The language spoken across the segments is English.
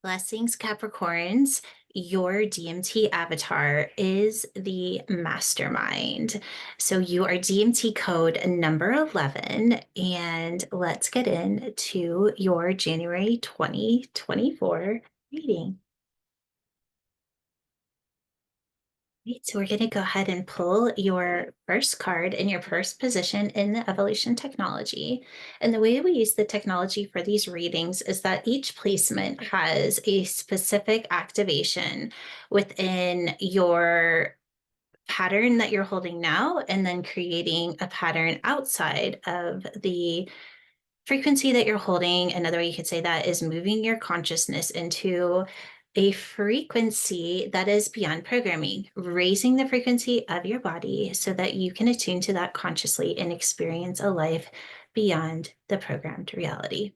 Blessings, Capricorns. Your DMT avatar is the Mastermind. So you are DMT code number 11. And let's get into your January 2024 reading. Right, so we're going to go ahead and pull your first card in your first position in the evolution technology. And the way we use the technology for these readings is that each placement has a specific activation within your pattern that you're holding now, and then creating a pattern outside of the frequency that you're holding. Another way you could say that is moving your consciousness into a frequency that is beyond programming, raising the frequency of your body so that you can attune to that consciously and experience a life beyond the programmed reality.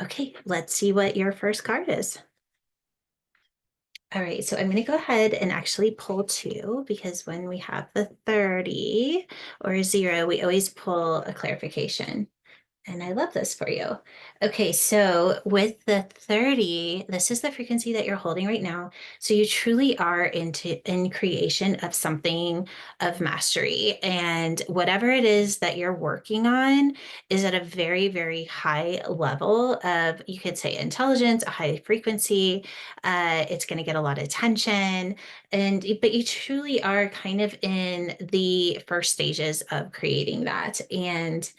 Okay, let's see what your first card is. All right, so I'm going to go ahead and actually pull two, because when we have the 30 or 0, we always pull a clarification. And I love this for you. Okay, so with the 30, this is the frequency that you're holding right now. So you truly are in creation of something of mastery. And whatever it is that you're working on is at a very, very high level of, you could say, intelligence, a high frequency. It's going to get a lot of attention. But you truly are kind of in the first stages of creating that. And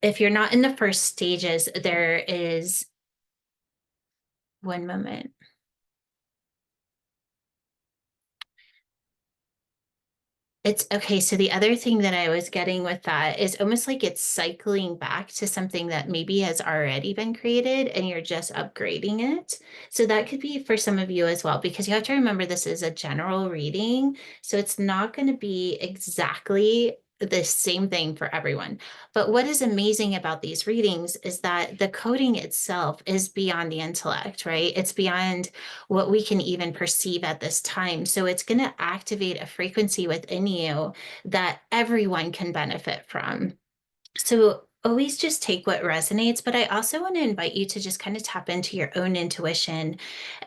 if you're not in the first stages, there is one moment. It's okay. So the other thing that I was getting with that is almost like it's cycling back to something that maybe has already been created and you're just upgrading it. So that could be for some of you as well, because you have to remember this is a general reading. So it's not going to be exactly the same thing for everyone. But what is amazing about these readings is that the coding itself is beyond the intellect, right? It's beyond what we can even perceive at this time. So it's going to activate a frequency within you that everyone can benefit from. So always just take what resonates, but I also want to invite you to just kind of tap into your own intuition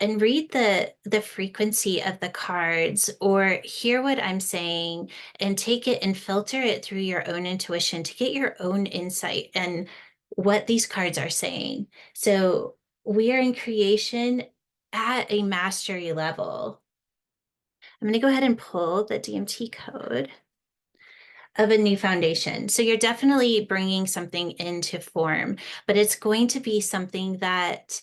and read the frequency of the cards, or hear what I'm saying and take it and filter it through your own intuition to get your own insight and what these cards are saying. So we are in creation at a mastery level. I'm going to go ahead and pull the DMT code of a new foundation. So you're definitely bringing something into form, but it's going to be something that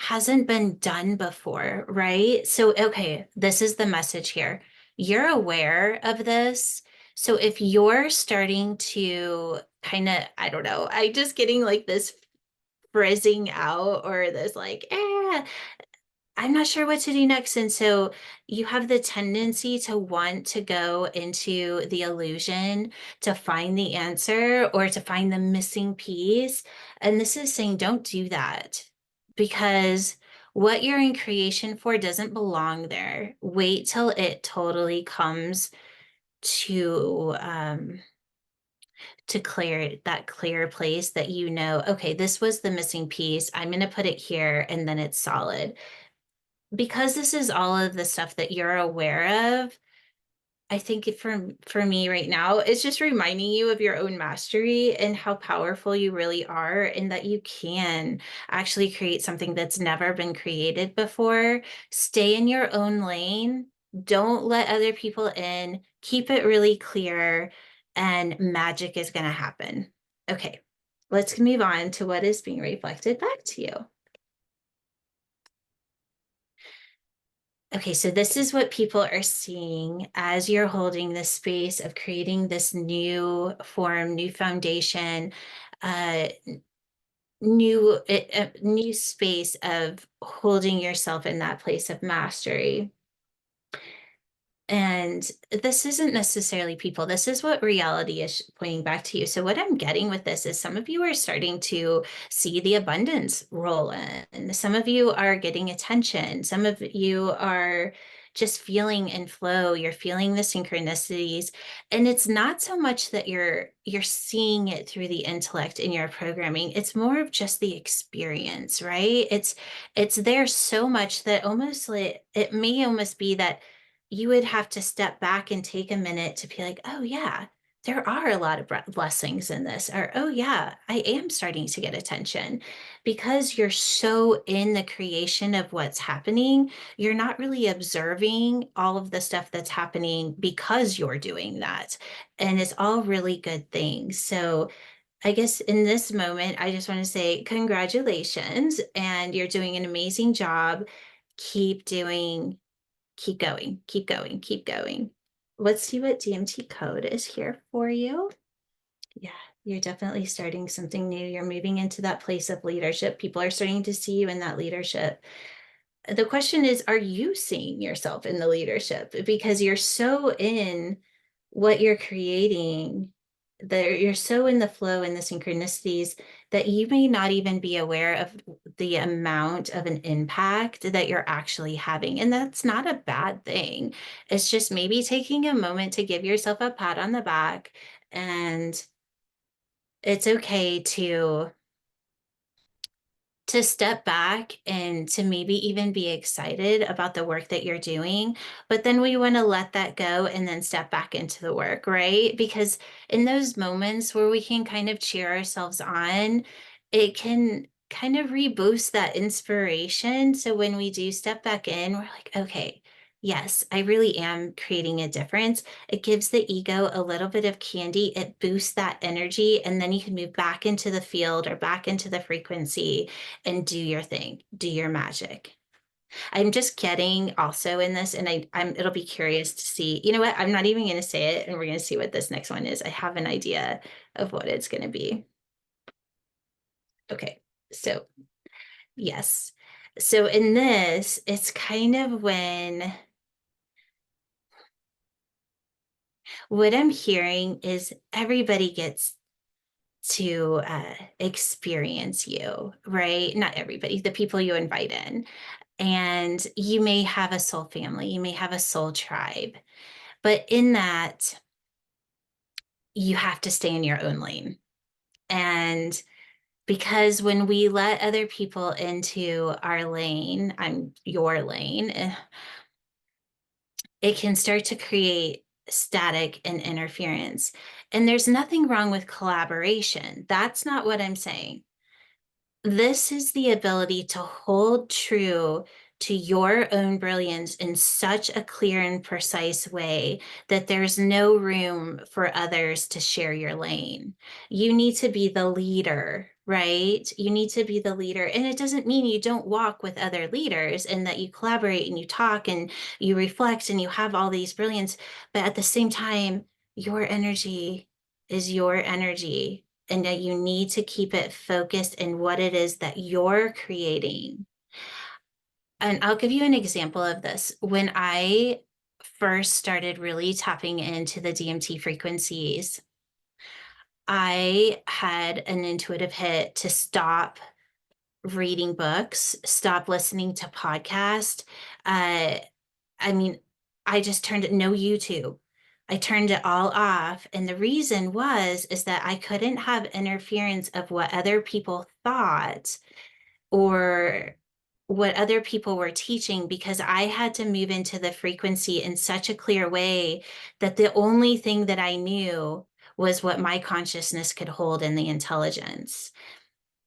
hasn't been done before, right? So, okay, this is the message here. You're aware of this. So if you're starting to kind of, I don't know, I just getting like this frizzing out, or this like, I'm not sure what to do next. And so you have the tendency to want to go into the illusion to find the answer or to find the missing piece. And this is saying, don't do that, because what you're in creation for doesn't belong there. Wait till it totally comes to clear that clear place that you know, okay, this was the missing piece. I'm going to put it here, and then it's solid. Because this is all of the stuff that you're aware of, I think for me right now, it's just reminding you of your own mastery and how powerful you really are, and that you can actually create something that's never been created before. Stay in your own lane. Don't let other people in. Keep it really clear, and magic is going to happen. Okay, let's move on to what is being reflected back to you. Okay, so this is what people are seeing as you're holding this space of creating this new form, new foundation, uh, new space of holding yourself in that place of mastery. And this isn't necessarily people. This is what reality is pointing back to you. So what I'm getting with this is some of you are starting to see the abundance roll in. Some of you are getting attention. Some of you are just feeling in flow. You're feeling the synchronicities. And it's not so much that you're seeing it through the intellect in your programming. It's more of just the experience, right? It's there so much that almost like it may almost be that you would have to step back and take a minute to be like, oh yeah, there are a lot of blessings in this, or oh yeah, I am starting to get attention. Because you're so in the creation of what's happening, you're not really observing all of the stuff that's happening because you're doing that. And it's all really good things. So I guess in this moment, I just want to say congratulations, and you're doing an amazing job. Keep doing, keep going, keep going, keep going. Let's see what DMT code is here for you. Yeah, you're definitely starting something new. You're moving into that place of leadership. People are starting to see you in that leadership. The question is, are you seeing yourself in the leadership? Because you're so in what you're creating, that you're so in the flow and the synchronicities that you may not even be aware of the amount of an impact that you're actually having. And that's not a bad thing. It's just maybe taking a moment to give yourself a pat on the back, and it's okay to step back and to maybe even be excited about the work that you're doing. But then we want to let that go and then step back into the work, right? Because in those moments where we can kind of cheer ourselves on, it can kind of reboost that inspiration. So when we do step back in, we're like, okay, yes, I really am creating a difference. It gives the ego a little bit of candy, it boosts that energy, and then you can move back into the field or back into the frequency and do your thing, do your magic. I'm just kidding also in this, and I'm it'll be curious to see. You know what? I'm not even going to say it, and we're going to see what this next one is. I have an idea of what it's going to be. Okay. So, yes. So in this, it's kind of when what I'm hearing is everybody gets to experience you, right? Not everybody, the people you invite in. And you may have a soul family, you may have a soul tribe, but in that, you have to stay in your own lane. And because when we let other people into our lane, I'm your lane, it can start to create static and interference. And there's nothing wrong with collaboration. That's not what I'm saying. This is the ability to hold true to your own brilliance in such a clear and precise way that there's no room for others to share your lane. You need to be the leader, right? You need to be the leader. And it doesn't mean you don't walk with other leaders and that you collaborate and you talk and you reflect and you have all these brilliance. But at the same time, your energy is your energy, and that you need to keep it focused in what it is that you're creating. And I'll give you an example of this. When I first started really tapping into the DMT frequencies, I had an intuitive hit to stop reading books, stop listening to podcasts. Uh, I mean, I just turned it, no YouTube. I turned it all off. And the reason is that I couldn't have interference of what other people thought or what other people were teaching, because I had to move into the frequency in such a clear way that the only thing that I knew was what my consciousness could hold in the intelligence.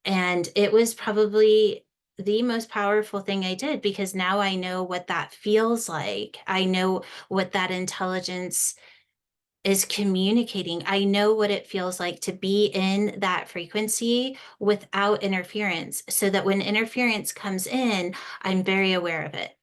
And it was probably the most powerful thing I did, because now I know what that feels like. I know what that intelligence is communicating. I know what it feels like to be in that frequency without interference, so that when interference comes in, I'm very aware of it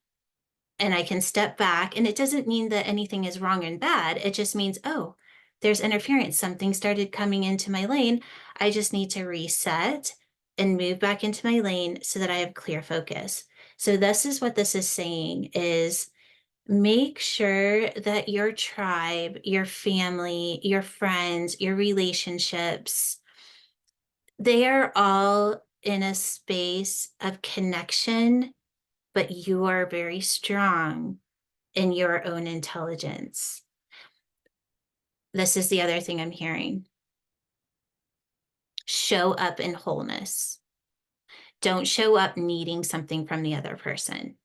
and I can step back. And it doesn't mean that anything is wrong and bad. It just means, oh, there's interference. Something started coming into my lane. I just need to reset and move back into my lane so that I have clear focus. So this is what this is saying is make sure that your tribe, your family, your friends, your relationships, they are all in a space of connection, but you are very strong in your own intelligence. This is the other thing I'm hearing. Show up in wholeness. Don't show up needing something from the other person.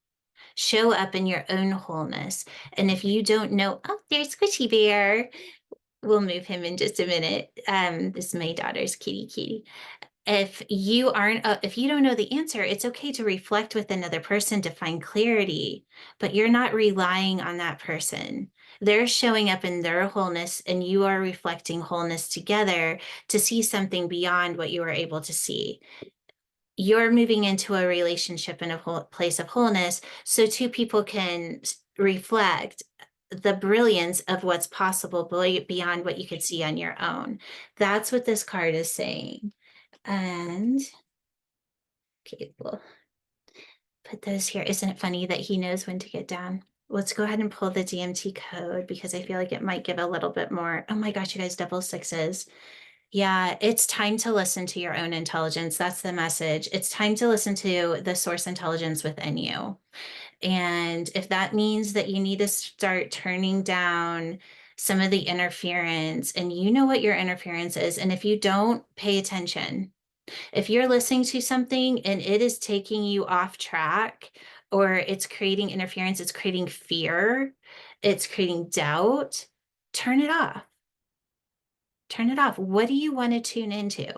Show up in your own wholeness. And if you don't know, oh, there's Squishy Bear. We'll move him in just a minute. This is my daughter's kitty. If you don't know the answer, it's okay to reflect with another person to find clarity, but you're not relying on that person. They're showing up in their wholeness, and you are reflecting wholeness together to see something beyond what you were able to see. You're moving into a relationship in a place of wholeness so two people can reflect the brilliance of what's possible beyond what you could see on your own. That's what this card is saying. And okay, we'll put those here. Isn't it funny that he knows when to get down? Let's go ahead and pull the DMT code because I feel like it might give a little bit more. Oh my gosh, you guys, double sixes. Yeah, it's time to listen to your own intelligence. That's the message. It's time to listen to the source intelligence within you. And if that means that you need to start turning down some of the interference, and you know what your interference is, and if you don't pay attention, if you're listening to something and it is taking you off track, or it's creating interference, it's creating fear, it's creating doubt, turn it off. Turn it off. What do you want to tune into?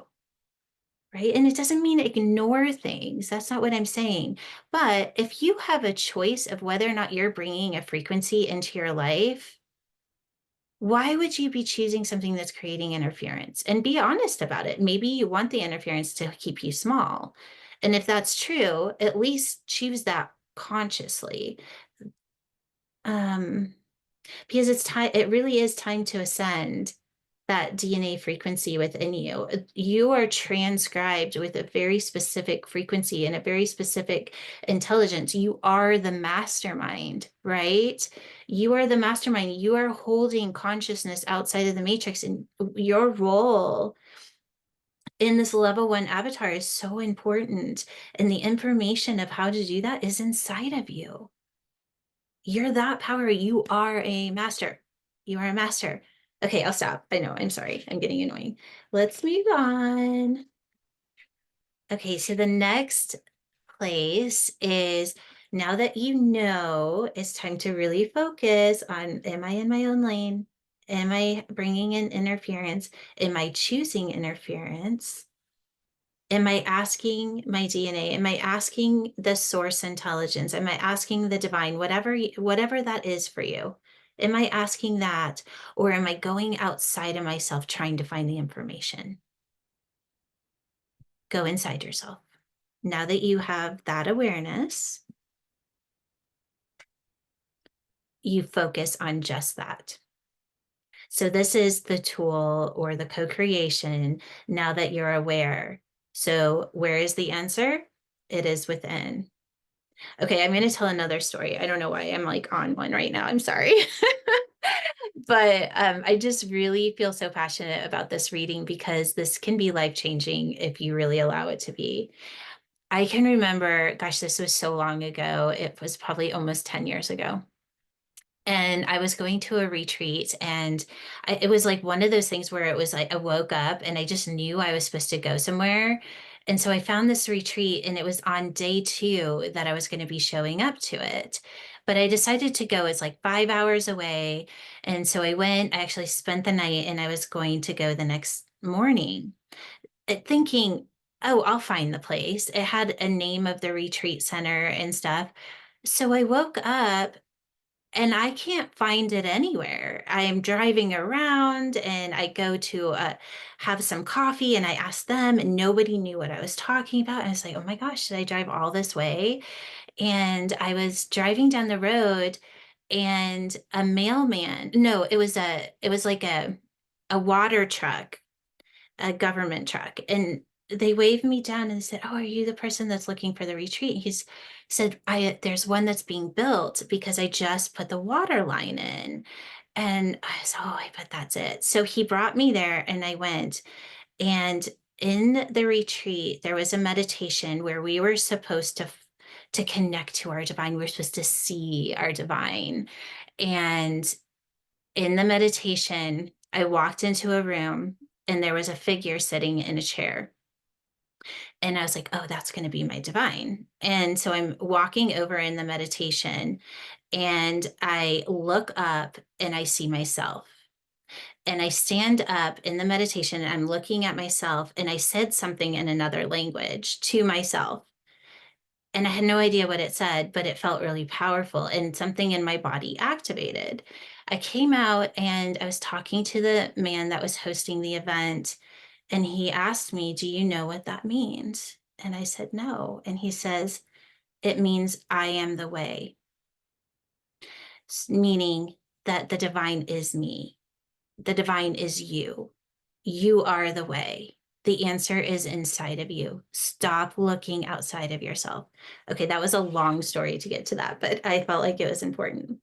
Right. And it doesn't mean ignore things. That's not what I'm saying. But if you have a choice of whether or not you're bringing a frequency into your life, why would you be choosing something that's creating interference? And be honest about it. Maybe you want the interference to keep you small. And if that's true, at least choose that consciously. Because it's time, it really is time to ascend that DNA frequency within you. You are transcribed with a very specific frequency and a very specific intelligence. You are the mastermind, right? You are the mastermind. You are holding consciousness outside of the matrix, and your role in this level one avatar is so important. And the information of how to do that is inside of you. You're that power. You are a master. You are a master. Okay, I'll stop. I know, I'm sorry. I'm getting annoying. Let's move on. Okay, so the next place is, now that you know, it's time to really focus on, am I in my own lane? Am I bringing in interference? Am I choosing interference? Am I asking my DNA? Am I asking the source intelligence? Am I asking the divine, whatever that is for you? Am I asking that, or am I going outside of myself trying to find the information? Go inside yourself. Now that you have that awareness, you focus on just that. So this is the tool or the co-creation now that you're aware. So where is the answer? It is within. Okay, I'm going to tell another story. I don't know why I'm like on one right now. I'm sorry. But I just really feel so passionate about this reading because this can be life-changing if you really allow it to be. I can remember, gosh, this was so long ago. It was probably almost 10 years ago. And I was going to a retreat, and it was like one of those things where it was like I woke up and I just knew I was supposed to go somewhere. And so I found this retreat, and it was on day 2 that I was going to be showing up to it. But I decided to go. It's like 5 hours away. And so I went, I actually spent the night, and I was going to go the next morning, thinking, oh, I'll find the place. It had a name of the retreat center and stuff. So I woke up and I can't find it anywhere. I'm driving around, and I go to have some coffee, and I asked them, and nobody knew what I was talking about. And I was like, oh my gosh, did I drive all this way? And I was driving down the road, and a mailman, no, it was like a water truck, a government truck. And they waved me down and said, oh, are you the person that's looking for the retreat? He said, there's one that's being built because I just put the water line in. And I said, oh, I bet that's it. So he brought me there, and I went. And in the retreat, there was a meditation where we were supposed to connect to our divine. We're supposed to see our divine. And in the meditation, I walked into a room and there was a figure sitting in a chair. And I was like, oh, that's going to be my divine. And so I'm walking over in the meditation and I look up and I see myself. And I stand up in the meditation and I'm looking at myself and I said something in another language to myself. And I had no idea what it said, but it felt really powerful and something in my body activated. I came out and I was talking to the man that was hosting the event, and he asked me, do you know what that means? And I said, no. And he says, it means I am the way, meaning that the divine is me. The divine is you. You are the way. The answer is inside of you. Stop looking outside of yourself. Okay, that was a long story to get to that, but I felt like it was important.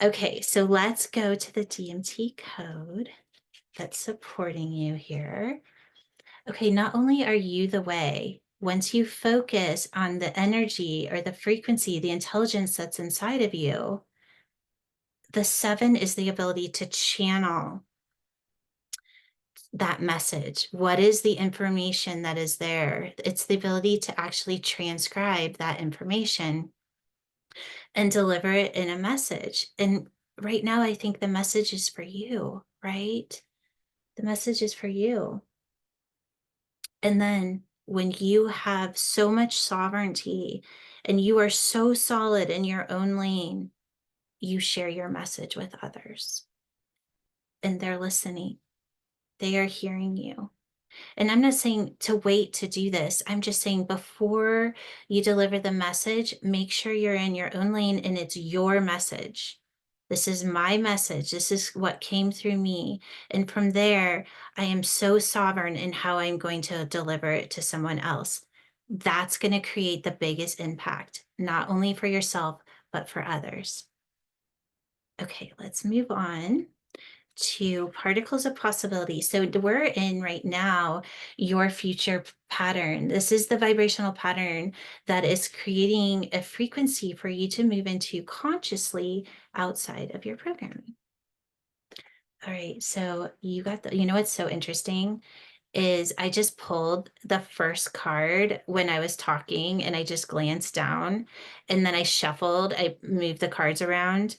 Okay, so let's go to the DMT code that's supporting you here. Okay, not only are you the way, once you focus on the energy or the frequency, the intelligence that's inside of you, the 7 is the ability to channel that message. What is the information that is there? It's the ability to actually transcribe that information and deliver it in a message. And right now, I think the message is for you, right? The message is for you. And then when you have so much sovereignty and you are so solid in your own lane, you share your message with others and they're listening. They are hearing you. And I'm not saying to wait to do this. I'm just saying before you deliver the message, make sure you're in your own lane and it's your message. This is my message. This is what came through me. And from there, I am so sovereign in how I'm going to deliver it to someone else. That's going to create the biggest impact, not only for yourself, but for others. Okay, let's move on to particles of possibility. So we're in right now your future pattern. This is the vibrational pattern that is creating a frequency for you to move into consciously outside of your programming. All right, so you got the, you know what's so interesting is I just pulled the first card when I was talking and I just glanced down and then I shuffled, I moved the cards around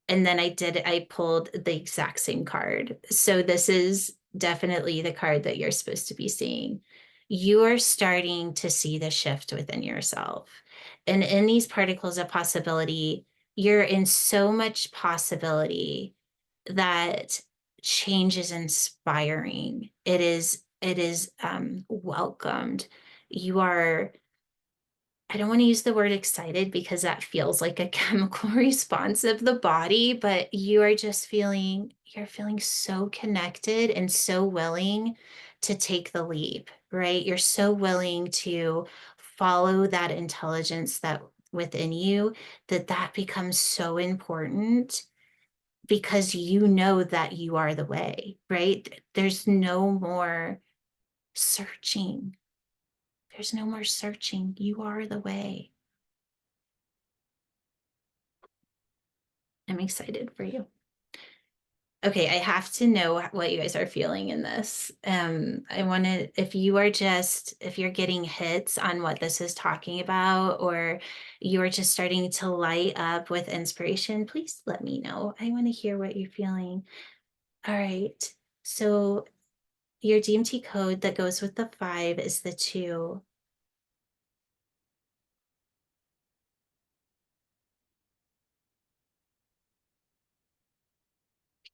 and then I pulled the exact same card. So this is definitely the card that you're supposed to be seeing. You are starting to see the shift within yourself. And in these particles of possibility, you're in so much possibility that change is inspiring. It is welcomed. You are, I don't want to use the word excited because that feels like a chemical response of the body, but you're feeling so connected and so willing to take the leap, right? You're so willing to follow that intelligence that within you, that becomes so important because you know that you are the way, right? There's no more searching. There's no more searching. You are the way. I'm excited for you. Okay, I have to know what you guys are feeling in this. I want to, if you're getting hits on what this is talking about, or you are just starting to light up with inspiration, please let me know. I want to hear what you're feeling. All right. So your DMT code that goes with the 5 is the 2.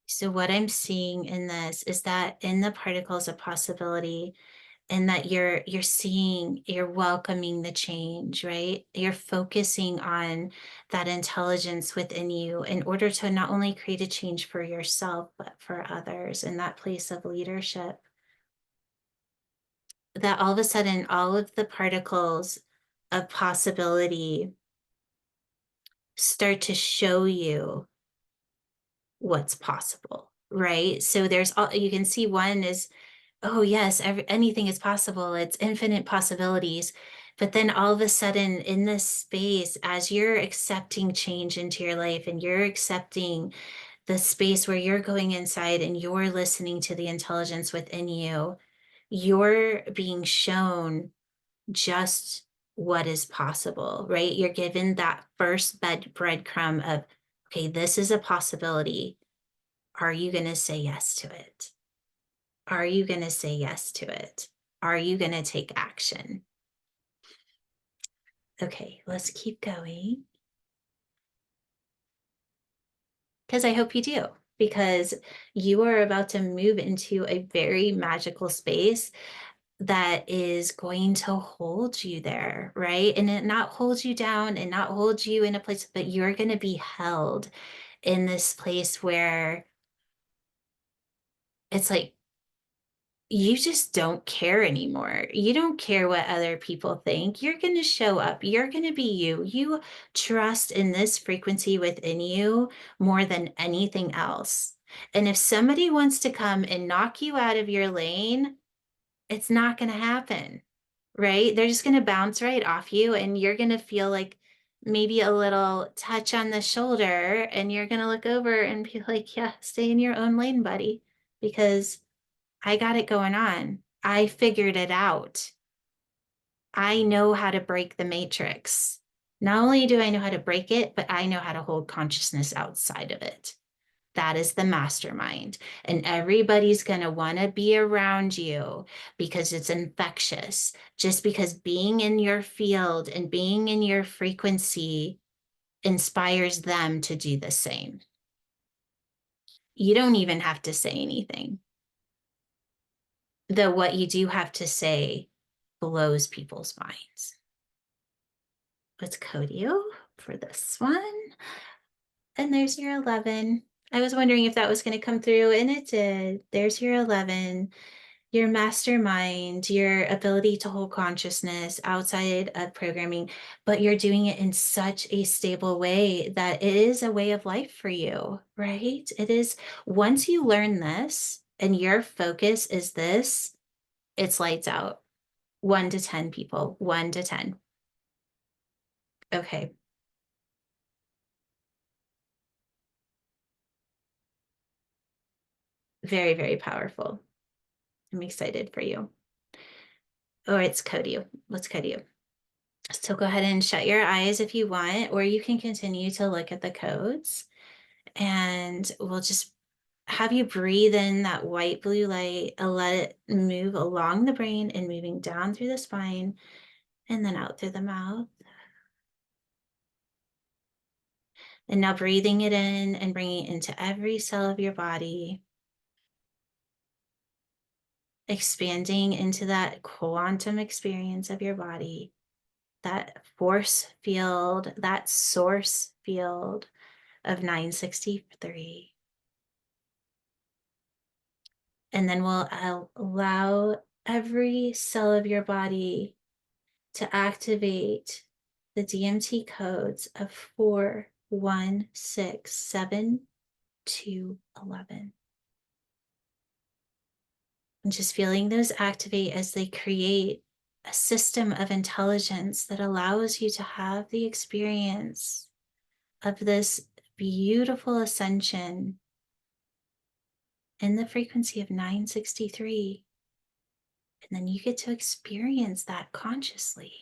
So what I'm seeing in this is that in the particles of possibility, and that you're seeing, you're welcoming the change, right? You're focusing on that intelligence within you in order to not only create a change for yourself, but for others in that place of leadership. That all of a sudden, all of the particles of possibility start to show you what's possible, right? So there's all you can see. One is, oh yes, anything is possible. It's infinite possibilities. But then all of a sudden, in this space, as you're accepting change into your life and you're accepting the space where you're going inside and you're listening to the intelligence within you, you're being shown just what is possible, right? You're given that first breadcrumb of, okay, this is a possibility. Are you going to say yes to it? Are you going to say yes to it? Are you going to take action? Okay, let's keep going. Because I hope you do, because you are about to move into a very magical space that is going to hold you there, right? And it not hold you down and not hold you in a place, but you're going to be held in this place where it's like you just don't care anymore. You don't care what other people think. You're going to show up. You're going to be you. You trust in this frequency within you more than anything else. And if somebody wants to come and knock you out of your lane, it's not going to happen, right? They're just going to bounce right off you, and you're going to feel like maybe a little touch on the shoulder, and you're going to look over and be like, yeah, stay in your own lane, buddy, because I got it going on. I figured it out. I know how to break the matrix. Not only do I know how to break it, but I know how to hold consciousness outside of it. That is the mastermind. And everybody's going to want to be around you because it's infectious. Just because being in your field and being in your frequency inspires them to do the same. You don't even have to say anything. Though what you do have to say blows people's minds. Let's code you for this one. And there's your 11. I was wondering if that was going to come through, and it did. There's your 11. Your mastermind, your ability to hold consciousness outside of programming, but you're doing it in such a stable way that it is a way of life for you, right? It is. Once you learn this and your focus is this, it's lights out. 1 to 10 people, 1 to 10. Okay. Very, very powerful. I'm excited for you. Oh, it's code you. Let's code you. So go ahead and shut your eyes if you want, or you can continue to look at the codes, and we'll just have you breathe in that white blue light and let it move along the brain and moving down through the spine and then out through the mouth. And now breathing it in and bringing it into every cell of your body, expanding into that quantum experience of your body, that force field, that source field of 963. And then we'll allow every cell of your body to activate the DMT codes of 4, 1, 6, 7, 2, 11. And just feeling those activate as they create a system of intelligence that allows you to have the experience of this beautiful ascension in the frequency of 963. And then you get to experience that consciously.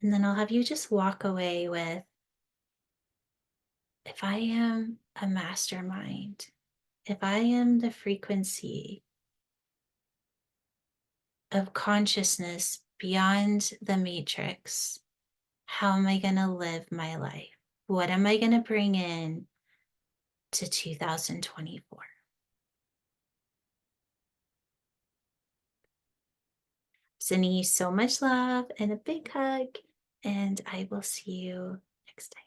And then I'll have you just walk away with, if I am a mastermind, if I am the frequency of consciousness beyond the matrix, how am I going to live my life? What am I going to bring in to 2024? Sending you so much love and a big hug, and I will see you next time.